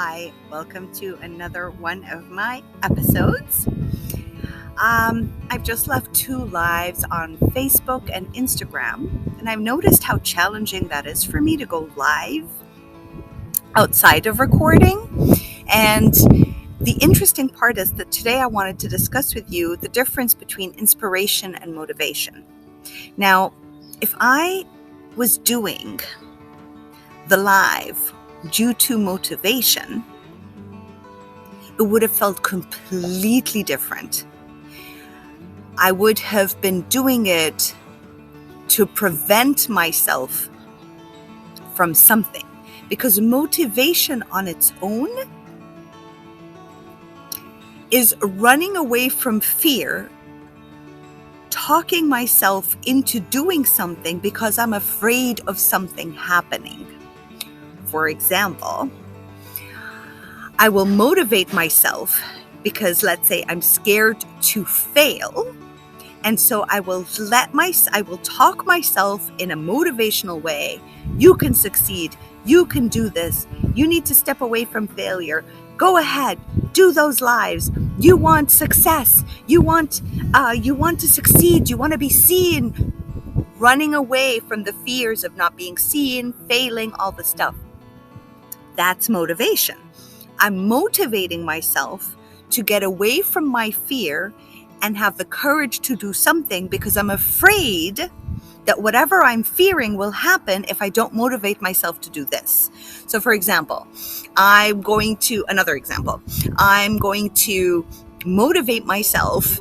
Hi, welcome to another one of my episodes. I've just left 2 lives on Facebook and Instagram, and I've noticed how challenging that is for me to go live outside of recording. And the interesting part is that today I wanted to discuss with you the difference between inspiration and motivation. Now, if I was doing the live due to motivation, it would have felt completely different. I would have been doing it to prevent myself from something, because motivation on its own is running away from fear, talking myself into doing something because I'm afraid of something happening. For example, I will motivate myself because, let's say, I'm scared to fail. And so I will talk myself in a motivational way. You can succeed. You can do this. You need to step away from failure. Go ahead. Do those lives. You want success. You want to succeed. You want to be seen. Running away from the fears of not being seen, failing, all the stuff. That's motivation. I'm motivating myself to get away from my fear and have the courage to do something because I'm afraid that whatever I'm fearing will happen if I don't motivate myself to do this. So for example, I'm going to motivate myself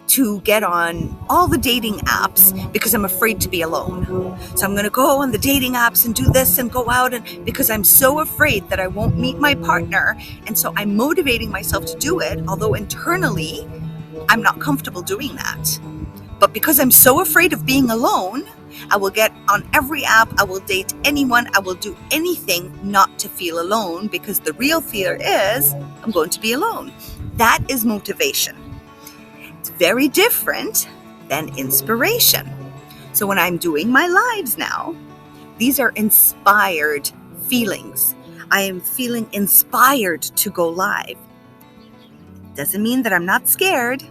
to get on all the dating apps because I'm afraid to be alone. So I'm going to go on the dating apps and do this and go out, and because I'm so afraid that I won't meet my partner. And so I'm motivating myself to do it, although internally I'm not comfortable doing that. But because I'm so afraid of being alone, I will get on every app, I will date anyone, I will do anything not to feel alone, because the real fear is I'm going to be alone. That is motivation. It's very different than inspiration. So when I'm doing my lives now, these are inspired feelings. I am feeling inspired to go live. Doesn't mean that I'm not scared.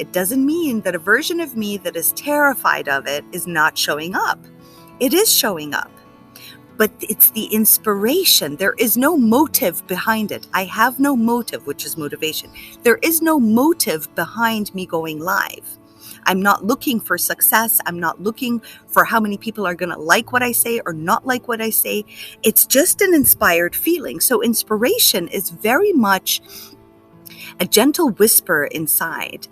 It doesn't mean that a version of me that is terrified of it is not showing up. It is showing up. But it's the inspiration. There is no motive behind it. I have no motive, which is motivation. There is no motive behind me going live. I'm not looking for success. I'm not looking for how many people are going to like what I say or not like what I say. It's just an inspired feeling. So inspiration is very much a gentle whisper inside.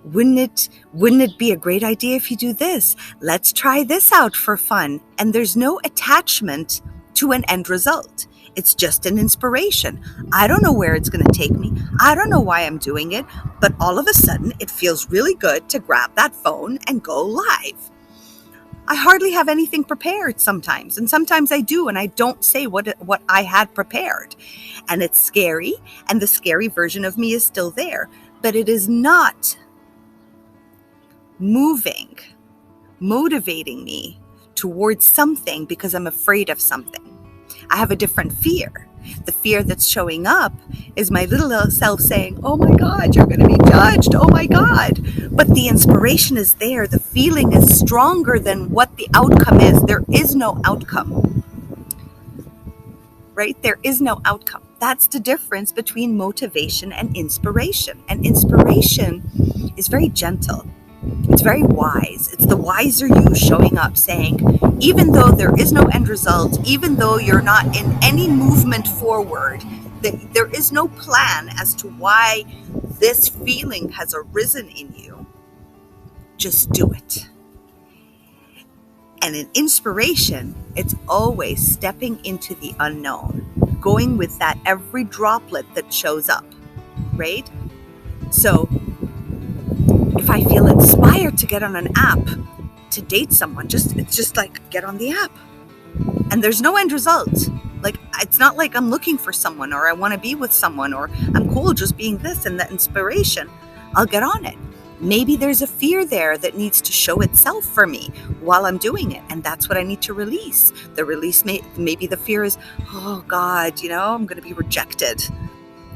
Wouldn't it be a great idea if you do this? Let's try this out for fun. And there's no attachment to an end result. It's just an inspiration. I don't know where it's going to take me. I don't know why I'm doing it, but all of a sudden it feels really good to grab that phone and go live. I hardly have anything prepared sometimes, and sometimes I do, and I don't say what I had prepared. And it's scary, and the scary version of me is still there, but it is not motivating me towards something because I'm afraid of something. I have a different fear. The fear that's showing up is my little self saying, oh my God, you're going to be judged. Oh my God. But the inspiration is there. The feeling is stronger than what the outcome is. There is no outcome. Right? There is no outcome. That's the difference between motivation and inspiration. And inspiration is very gentle. It's very wise. It's the wiser you showing up saying, even though there is no end result, even though you're not in any movement forward, there is no plan as to why this feeling has arisen in you, just do it. And in inspiration, it's always stepping into the unknown, going with that every droplet that shows up, right? So if I feel inspired to get on an app to date someone, it's just like get on the app. And there's no end result. Like, it's not like I'm looking for someone or I want to be with someone or I'm cool just being this, and that inspiration, I'll get on it. Maybe there's a fear there that needs to show itself for me while I'm doing it. And that's what I need to release. The release, maybe the fear is, oh God, I'm going to be rejected.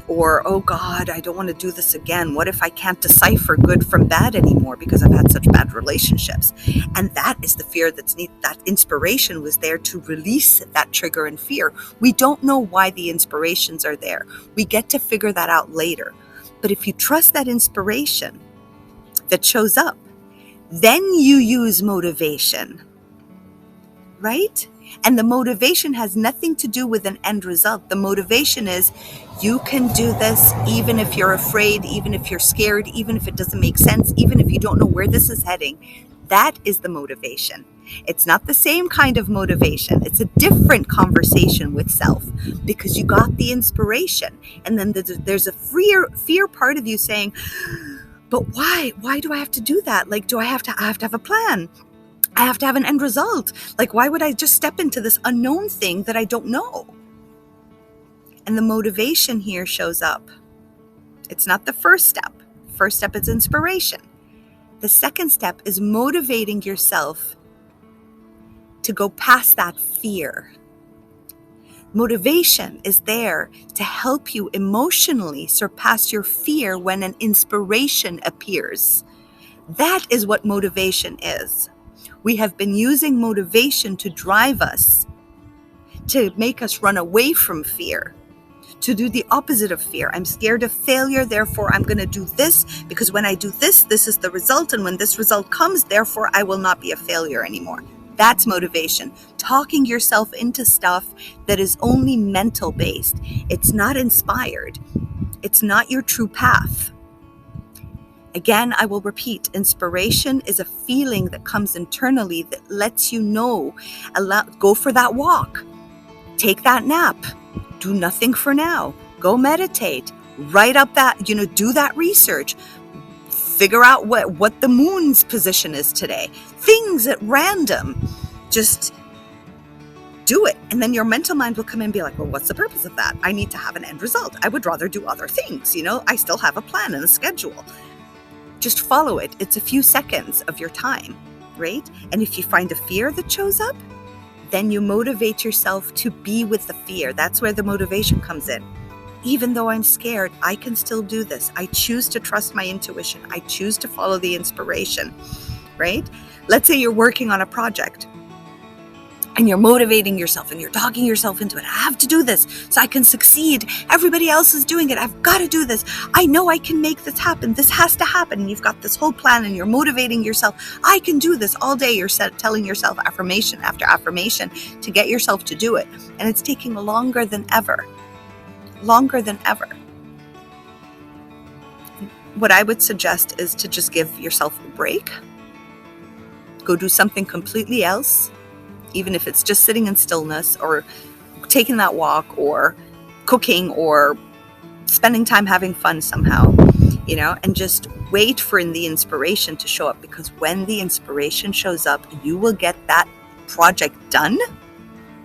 Or, oh God, I don't want to do this again. What if I can't decipher good from bad anymore because I've had such bad relationships? And that is the fear that's needed. That inspiration was there to release that trigger and fear. We don't know why the inspirations are there. We get to figure that out later. But if you trust that inspiration that shows up, then you use motivation, right? And the motivation has nothing to do with an end result. The motivation is you can do this even if you're afraid, even if you're scared, even if it doesn't make sense, even if you don't know where this is heading. That is the motivation. It's not the same kind of motivation. It's a different conversation with self because you got the inspiration. And then there's a fear part of you saying, but why? Why do I have to do that? Like, I have to have a plan. I have to have an end result. Like, why would I just step into this unknown thing that I don't know? And the motivation here shows up. It's not the first step. First step is inspiration. The second step is motivating yourself to go past that fear. Motivation is there to help you emotionally surpass your fear when an inspiration appears. That is what motivation is. We have been using motivation to drive us, to make us run away from fear, to do the opposite of fear. I'm scared of failure, therefore I'm going to do this, because when I do this, this is the result, and when this result comes, therefore I will not be a failure anymore. That's motivation. Talking yourself into stuff that is only mental based. It's not inspired. It's not your true path. Again, I will repeat, inspiration is a feeling that comes internally that lets you know, go for that walk, take that nap, do nothing for now, go meditate, write up that, do that research, figure out what the moon's position is today, things at random, just do it. And then your mental mind will come in and be like, well, what's the purpose of that? I need to have an end result. I would rather do other things. I still have a plan and a schedule. Just follow it. It's a few seconds of your time, right? And if you find a fear that shows up, then you motivate yourself to be with the fear. That's where the motivation comes in. Even though I'm scared, I can still do this. I choose to trust my intuition. I choose to follow the inspiration, right? Let's say you're working on a project and you're motivating yourself and you're talking yourself into it. I have to do this so I can succeed. Everybody else is doing it. I've got to do this. I know I can make this happen. This has to happen. And you've got this whole plan and you're motivating yourself. I can do this all day. You're telling yourself affirmation after affirmation to get yourself to do it. And it's taking longer than ever. Longer than ever. What I would suggest is to just give yourself a break. Go do something completely else. Even if it's just sitting in stillness or taking that walk or cooking or spending time having fun somehow, and just wait for the inspiration to show up, because when the inspiration shows up, you will get that project done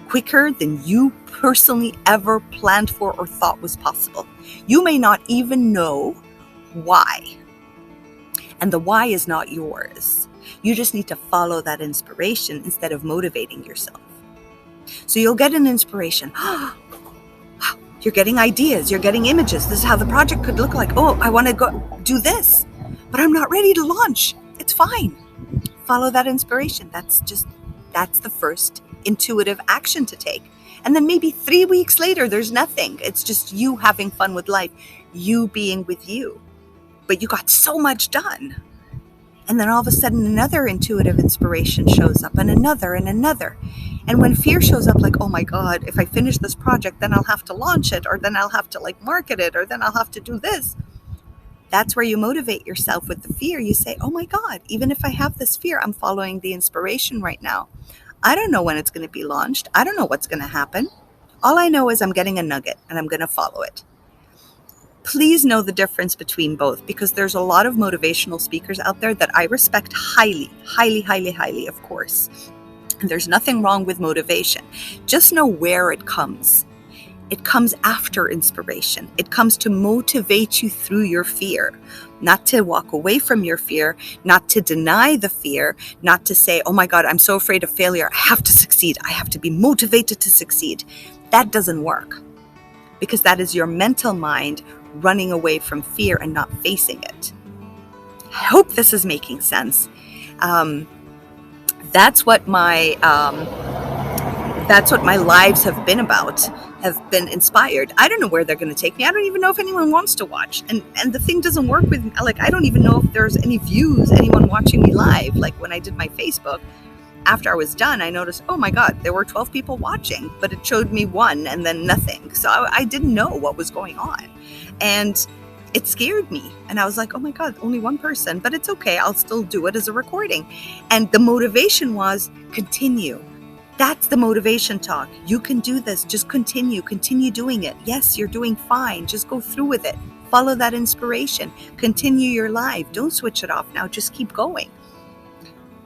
quicker than you personally ever planned for or thought was possible. You may not even know why. And the why is not yours. You just need to follow that inspiration instead of motivating yourself. So you'll get an inspiration. You're getting ideas. You're getting images. This is how the project could look like. Oh, I want to go do this, but I'm not ready to launch. It's fine. Follow that inspiration. That's the first intuitive action to take. And then maybe 3 weeks later, there's nothing. It's just you having fun with life, you being with you. But you got so much done. And then all of a sudden another intuitive inspiration shows up, and another and another. And when fear shows up, like, oh my God, if I finish this project, then I'll have to launch it, or then I'll have to market it, or then I'll have to do this. That's where you motivate yourself with the fear. You say, oh my God, even if I have this fear, I'm following the inspiration right now. I don't know when it's going to be launched. I don't know what's going to happen. All I know is I'm getting a nugget and I'm going to follow it. Please know the difference between both, because there's a lot of motivational speakers out there that I respect highly, highly, highly, highly, of course. And there's nothing wrong with motivation. Just know where it comes. it comes after inspiration. It comes to motivate you through your fear, not to walk away from your fear, not to deny the fear, not to say, oh my God, I'm so afraid of failure. I have to succeed. I have to be motivated to succeed. That doesn't work, because that is your mental mind running away from fear and not facing it. I hope this is making sense. That's what my lives have been about, have been inspired. I don't know where they're going to take me. I don't even know if anyone wants to watch. And the thing doesn't work with me. Like, I don't even know if there's any views, anyone watching me live. Like when I did my Facebook, after I was done, I noticed, oh my God, there were 12 people watching, but it showed me one and then nothing. So I didn't know what was going on. And it scared me. And I was like, oh my God, only one person, but it's okay. I'll still do it as a recording. And the motivation was continue. That's the motivation talk. You can do this. Just continue doing it. Yes, you're doing fine. Just go through with it. Follow that inspiration. Continue your life. Don't switch it off now. Just keep going.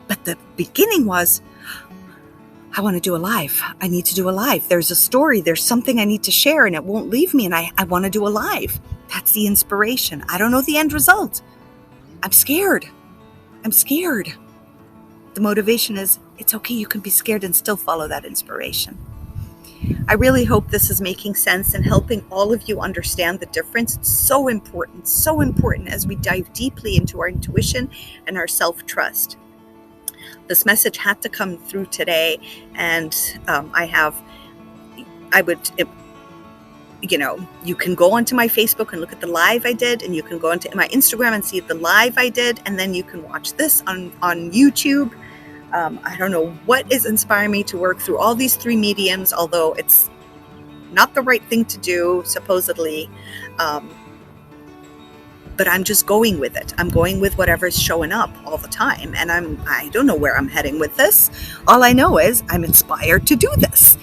But the beginning was, I want to do a live. I need to do a live. There's a story. There's something I need to share and it won't leave me. And I want to do a live. That's the inspiration. I don't know the end result. I'm scared. The motivation is, it's okay. You can be scared and still follow that inspiration. I really hope this is making sense and helping all of you understand the difference. It's so important as we dive deeply into our intuition and our self-trust. This message had to come through today, and you can go onto my Facebook and look at the live I did, and you can go onto my Instagram and see the live I did, and then you can watch this on YouTube. I don't know what is inspiring me to work through all these three mediums, although it's not the right thing to do, supposedly. But I'm just going with it. I'm going with whatever's showing up all the time. And I don't know where I'm heading with this. All I know is I'm inspired to do this.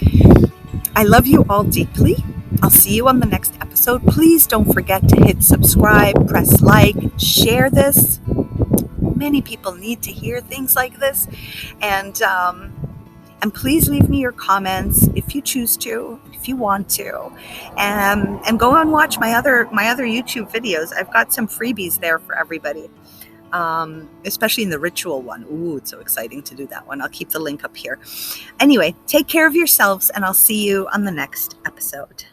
I love you all deeply. I'll see you on the next episode. Please don't forget to hit subscribe, press like, share this. Many people need to hear things like this. And please leave me your comments if you choose to, if you want to, and go and watch my other YouTube videos. I've got some freebies there for everybody, especially in the ritual one. Ooh, it's so exciting to do that one. I'll keep the link up here. Anyway, take care of yourselves, and I'll see you on the next episode.